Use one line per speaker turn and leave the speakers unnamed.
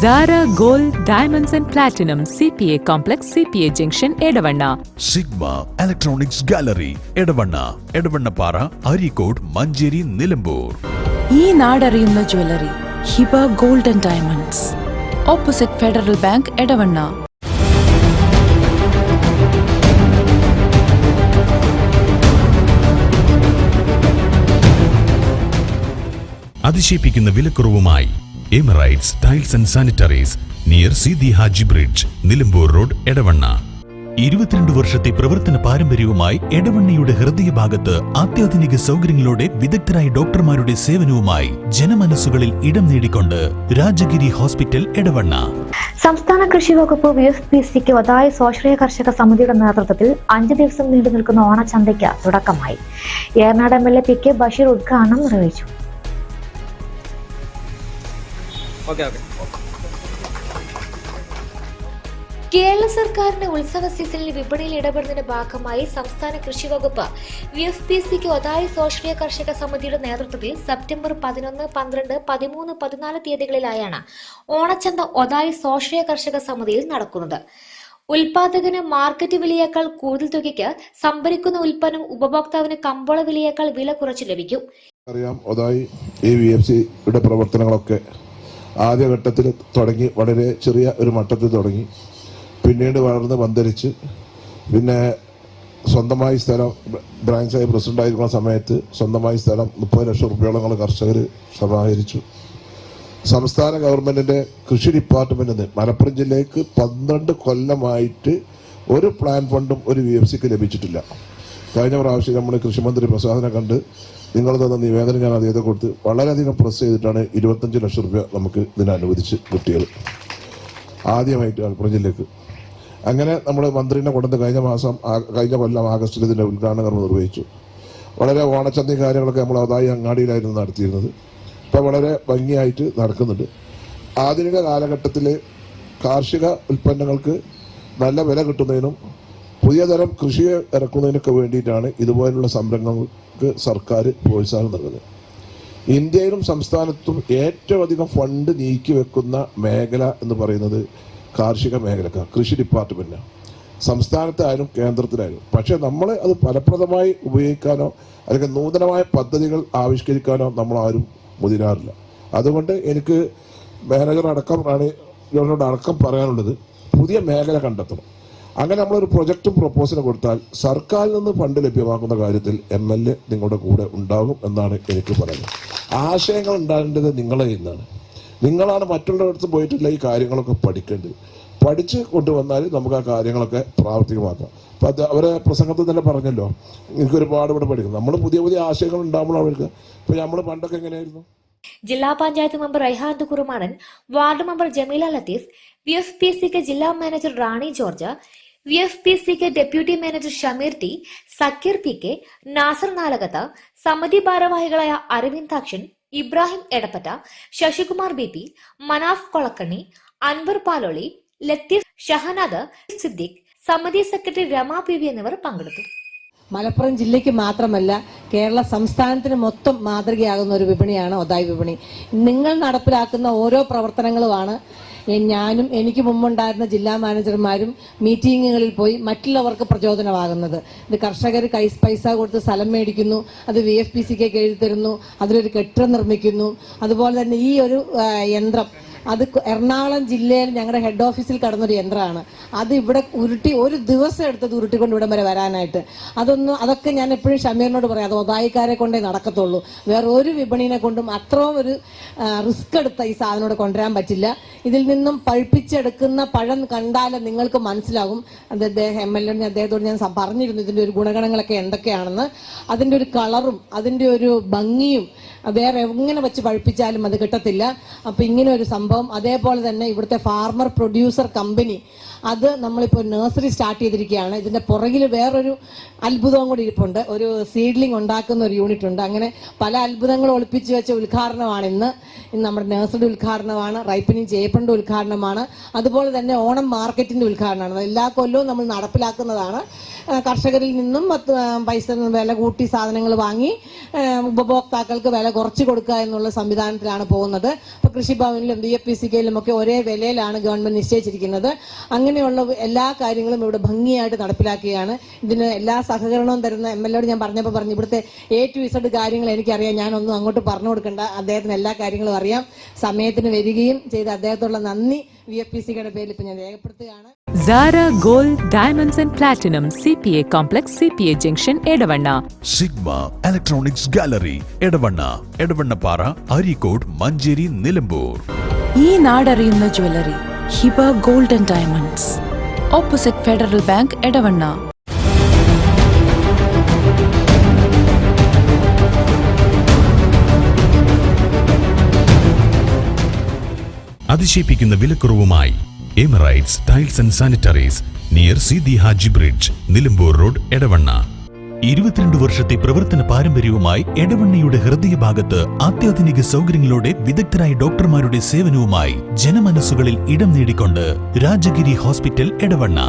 Zara Gold Diamonds and Platinum CPA Complex CPA Junction Edavanna.
Sigma Electronics Gallery Edavanna Edavannapara Arikod Manjeri Nilambur.
ഈ നാടറിയുന്ന jewellery Hiba gold and diamonds, opposite Federal Bank, Edavanna.
അതിശയിപ്പിക്കുന്ന വിലക്കുറവുമായി Emirates tiles and sanitaries near Sidi Haji bridge, Nilambur road, Edavanna. 22 വർഷത്തെ പ്രവർത്തന പാരമ്പര്യവുമായി എടവണ്ണയുടെ ഹൃദയഭാഗത്ത് അത്യാധുനിക സൗകര്യങ്ങളോടെ വിദഗ്ധരായ ഡോക്ടർമാരുടെ സേവനവുമായി ജനമനസ്സുകളിൽ ഇടം നേടിക്കൊണ്ട് രാജഗിരി ഹോസ്പിറ്റൽ, എടവണ്ണ.
സംസ്ഥാന കൃഷി വകുപ്പ് VFPCക്ക് വതായി സ്വാശ്രയ കർഷക സമിതിയുടെ നേതൃത്വത്തിൽ 5 ദിവസം നീണ്ടു നിൽക്കുന്ന ഓണച്ചന്തയ്ക്ക് തുടക്കമായി. ഏറനാട് MLA PK ബഷീർ ഉദ്ഘാടനം നിർവഹിച്ചു. കേരള സർക്കാരിന്റെ ഉത്സവ സീസണിൽ വിപണിയിൽ ഇടപെടുന്നതിന്റെ ഭാഗമായി സംസ്ഥാന കൃഷി വകുപ്പ് VFPCക്ക് ഒതായി സ്വാശ്രയ കർഷക സമിതിയുടെ നേതൃത്വത്തിൽ സെപ്റ്റംബർ 11, 12, 13, 14 തീയതികളിലായാണ് ഓണച്ചന്ത ഒതായി സ്വാശ്രയ കർഷക സമിതിയിൽ നടക്കുന്നത്. ഉൽപാദകന് മാർക്കറ്റ് വിലയേക്കാൾ കൂടുതൽ തുകയ്ക്ക് സംഭരിക്കുന്ന ഉൽപ്പന്നം ഉപഭോക്താവിന് കമ്പോള വിലയേക്കാൾ വില കുറച്ച് ലഭിക്കും.
അറിയാം, ഒതായി ഈ VFCയുടെ പ്രവർത്തനങ്ങളൊക്കെ ആദ്യഘട്ടത്തിൽ തുടങ്ങി വളരെ ചെറിയ ഒരു മട്ടത്തിൽ തുടങ്ങി, പിന്നീട് വളർന്ന് പന്തലിച്ച്, പിന്നെ സ്വന്തമായി സ്ഥലം ബ്രാഞ്ചായി പ്രസിഡൻ്റായിരിക്കുന്ന സമയത്ത് സ്വന്തമായി സ്ഥലം 30 ലക്ഷം രൂപയോളം കർഷകർ സമാഹരിച്ചു. സംസ്ഥാന ഗവൺമെൻറ്റിൻ്റെ കൃഷി ഡിപ്പാർട്ട്മെൻറ്റിൽ നിന്ന് മലപ്പുറം ജില്ലയ്ക്ക് 12 കൊല്ലമായിട്ട് ഒരു പ്ലാൻ ഫണ്ടും ഒരു VFCക്ക് ലഭിച്ചിട്ടില്ല. കഴിഞ്ഞ പ്രാവശ്യം നമ്മൾ കൃഷിമന്ത്രി പ്രസാദിനെ കണ്ട് നിങ്ങൾ തന്ന നിവേദനം ഞാൻ അദ്ദേഹത്തെ കൊടുത്ത് വളരെയധികം പ്രസ് ചെയ്തിട്ടാണ് 25 ലക്ഷം രൂപ നമുക്ക് ഇതിന് അനുവദിച്ച് കിട്ടിയത്, ആദ്യമായിട്ട് മലപ്പുറം ജില്ലയ്ക്ക്. അങ്ങനെ നമ്മൾ മന്ത്രിനെ കൊണ്ടുവന്ന് കഴിഞ്ഞ കൊല്ലം ആഗസ്റ്റിൽ ഇതിൻ്റെ ഉദ്ഘാടന കർമ്മം നിർവഹിച്ചു. വളരെ ഓണച്ചന്തി കാര്യങ്ങളൊക്കെ നമ്മൾ അതായി അങ്ങാടിയിലായിരുന്നു നടത്തിയിരുന്നത്. ഇപ്പോൾ വളരെ ഭംഗിയായിട്ട് നടക്കുന്നുണ്ട്. ആധുനിക കാലഘട്ടത്തിൽ കാർഷിക ഉൽപ്പന്നങ്ങൾക്ക് നല്ല വില കിട്ടുന്നതിനും പുതിയ തരം കൃഷിയെ ഇറക്കുന്നതിനൊക്കെ വേണ്ടിയിട്ടാണ് ഇതുപോലുള്ള സംരംഭങ്ങൾക്ക് സർക്കാർ പ്രോത്സാഹനം നൽകുന്നത്. ഇന്ത്യയിലും സംസ്ഥാനത്തും ഏറ്റവും അധികം ഫണ്ട് നീക്കി വെക്കുന്ന മേഖല എന്ന് പറയുന്നത് കാർഷിക മേഖലക്കാണ്, കൃഷി ഡിപ്പാർട്ട്മെൻറ്റാണ്, സംസ്ഥാനത്തായാലും കേന്ദ്രത്തിലായാലും. പക്ഷേ നമ്മൾ അത് ഫലപ്രദമായി ഉപയോഗിക്കാനോ അല്ലെങ്കിൽ നൂതനമായ പദ്ധതികൾ ആവിഷ്കരിക്കാനോ നമ്മളാരും മുതിരാറില്ല. അതുകൊണ്ട് എനിക്ക് മാനേജർ അടക്കം അടക്കം പറയാനുള്ളത് പുതിയ മേഖല കണ്ടെത്തണം. അങ്ങനെ നമ്മളൊരു പ്രൊജക്റ്റും പ്രൊപ്പോസലും കൊടുത്താൽ സർക്കാരിൽ നിന്ന് ഫണ്ട് ലഭ്യമാക്കുന്ന കാര്യത്തിൽ MLA നിങ്ങളുടെ കൂടെ ഉണ്ടാകും എന്നാണ് എനിക്ക് പറയുന്നത്. ആശയങ്ങൾ ഉണ്ടാകേണ്ടത് നിങ്ങളെ നിന്നാണ്. നിങ്ങളാണ് മറ്റുള്ളവർക്ക് പോയിട്ടില്ല ഈ കാര്യങ്ങളൊക്കെ പഠിക്കേണ്ടത്. പഠിച്ച് കൊണ്ടുവന്നാൽ നമുക്ക് ആ കാര്യങ്ങളൊക്കെ പ്രാവർത്തികമാക്കാം. അപ്പം അത് അവരെ പ്രസംഗത്തിൽ തന്നെ പറഞ്ഞല്ലോ, എനിക്ക് ഒരുപാട് ഇവിടെ പഠിക്കും. നമ്മൾ പുതിയ പുതിയ ആശയങ്ങൾ ഉണ്ടാകുമ്പോൾ അവർക്ക് ഇപ്പം നമ്മൾ പണ്ടൊക്കെ എങ്ങനെയായിരുന്നു.
ജില്ലാ panchayat member Raihan Kurumadan, ward member Jameela Latheef, VFPCക്ക് ജില്ലാ മാനേജർ റാണി ജോർജ്, VFPCക്ക് deputy manager Shameer T, Sakeer PK, Nasar Nalakath, സമിതി ഭാരവാഹികളായ അരവിന്ദാക്ഷൻ, ഇബ്രാഹിം എടപ്പറ്റ, ശശികുമാർ BP, മനാഫ് കൊളക്കണ്ണി, അൻവർ പാലോളി, ലത്തീഫ്, ഷഹനാദ് സിദ്ദിഖ്, സമിതി സെക്രട്ടറി രമ PV എന്നിവർ പങ്കെടുത്തു.
മലപ്പുറം ജില്ലയ്ക്ക് മാത്രമല്ല കേരള സംസ്ഥാനത്തിന് മൊത്തം മാതൃകയാകുന്ന ഒരു വിപണിയാണ് ഒതായി വിപണി. നിങ്ങൾ നടപ്പിലാക്കുന്ന ഓരോ പ്രവർത്തനങ്ങളുമാണ് ഞാനും എനിക്ക് മുമ്പുണ്ടായിരുന്ന ജില്ലാ മാനേജർമാരും മീറ്റിങ്ങുകളിൽ പോയി മറ്റുള്ളവർക്ക് പ്രചോദനമാകുന്നത്. ഇത് കർഷകർ പൈസ കൊടുത്ത് സ്ഥലം മേടിക്കുന്നു, അത് VFPCക്ക് എഴുതി തരുന്നു, അതിലൊരു കെട്ടിടം നിർമ്മിക്കുന്നു. അതുപോലെ തന്നെ ഈ ഒരു യന്ത്രം അത് എറണാകുളം ജില്ലയിൽ ഞങ്ങളുടെ ഹെഡ് ഓഫീസിൽ കടന്നൊരു യന്ത്രമാണ്. അത് ഇവിടെ ഒരു ദിവസം എടുത്തത് ഉരുട്ടിക്കൊണ്ട് ഇവിടം വരെ വരാനായിട്ട്. അതൊക്കെ ഞാൻ എപ്പോഴും ഷമീറിനോട് പറയാം, അത് ഒതായിക്കാരെ കൊണ്ടേ നടക്കത്തുള്ളൂ. വേറെ ഒരു വിപണിനെ കൊണ്ടും അത്രയും ഒരു റിസ്ക് എടുത്ത ഈ സാധനം ഇവിടെ കൊണ്ടുവരാൻ പറ്റില്ല. ഇതിൽ നിന്നും പഴുപ്പിച്ചെടുക്കുന്ന പഴം കണ്ടാൽ നിങ്ങൾക്ക് മനസ്സിലാകും. അത് MLA അദ്ദേഹത്തോട് ഞാൻ പറഞ്ഞിരുന്നു ഇതിൻ്റെ ഒരു ഗുണഗണങ്ങളൊക്കെ എന്തൊക്കെയാണെന്ന്. അതിൻ്റെ ഒരു കളറും അതിൻ്റെ ഒരു ഭംഗിയും വേറെ എങ്ങനെ വെച്ച് പഴുപ്പിച്ചാലും അത് കിട്ടത്തില്ല. അപ്പം ഇങ്ങനെ ഒരു സംഭവം. അതേപോലെ തന്നെ ഇവിടുത്തെ ഫാർമർ പ്രൊഡ്യൂസർ കമ്പനി അത് നമ്മളിപ്പോൾ നഴ്സറി സ്റ്റാർട്ട് ചെയ്തിരിക്കുകയാണ്. ഇതിൻ്റെ പുറകിൽ വേറൊരു അത്ഭുതവും കൂടി ഇരിപ്പുണ്ട്. ഒരു സീഡ്ലിംഗ് ഉണ്ടാക്കുന്ന ഒരു യൂണിറ്റ് ഉണ്ട്. അങ്ങനെ പല അത്ഭുതങ്ങളും ഒളിപ്പിച്ച് വെച്ച ഉദ്ഘാടനമാണ് ഇന്ന് നമ്മുടെ നഴ്സറി ഉദ്ഘാടനമാണ്, റൈപ്പനിങ് ചെയ്യപ്പെടേണ്ട ഉദ്ഘാടനമാണ്. അതുപോലെ തന്നെ ഓണം മാർക്കറ്റിൻ്റെ ഉദ്ഘാടനമാണ്. എല്ലാ കൊല്ലവും നമ്മൾ നടപ്പിലാക്കുന്നതാണ്. കർഷകരിൽ നിന്നും പൈസ വില കൂട്ടി സാധനങ്ങൾ വാങ്ങി ഉപഭോക്താക്കൾക്ക് വില കുറച്ച് കൊടുക്കുക എന്നുള്ള സംവിധാനത്തിലാണ് പോകുന്നത്. ഇപ്പോൾ കൃഷിഭവനിലും VFPCKയിലും ഒക്കെ ഒരേ വിലയിലാണ് ഗവൺമെന്റ് നിശ്ചയിച്ചിരിക്കുന്നത്. അങ്ങനെയുള്ള എല്ലാ കാര്യങ്ങളും ഇവിടെ ഭംഗിയായിട്ട് നടപ്പിലാക്കുകയാണ്. ഇതിന് എല്ലാ സഹകരണവും തരുന്ന MLA ഞാൻ പറഞ്ഞപ്പോൾ പറഞ്ഞു ഇവിടുത്തെ A to Z കാര്യങ്ങൾ എനിക്കറിയാം, ഞാനൊന്നും അങ്ങോട്ട് പറഞ്ഞു കൊടുക്കണ്ട, അദ്ദേഹത്തിന് എല്ലാ കാര്യങ്ങളും അറിയാം. സമയത്തിന് വരികയും ചെയ്ത അദ്ദേഹത്തോടുള്ള നന്ദി VFPCKയുടെ പേരിൽ ഇപ്പം ഞാൻ രേഖപ്പെടുത്തുകയാണ്.
Zara Gold Diamonds and Platinum CPA Complex CPA Junction Edavanna.
Sigma Electronics Gallery Edavannappara, Areekode, Manjeri, Nilambur.
ഈ നാടറിയുന്ന jewellery Hiba gold and diamonds, opposite Federal Bank, Edavanna.
അതിശയിപ്പിക്കുന്ന വിലക്കുറവുമായി Emirates tiles and sanitaries near Seethi Haji bridge, Nilambur road, Edavanna. 22 വർഷത്തെ പ്രവർത്തന പാരമ്പര്യവുമായി എടവണ്ണയുടെ ഹൃദയഭാഗത്ത് അത്യാധുനിക സൗകര്യങ്ങളോടെ വിദഗ്ധരായ ഡോക്ടർമാരുടെ സേവനവുമായി ജനമനസ്സുകളിൽ ഇടം നേടിക്കൊണ്ട് രാജഗിരി ഹോസ്പിറ്റൽ, എടവണ്ണ.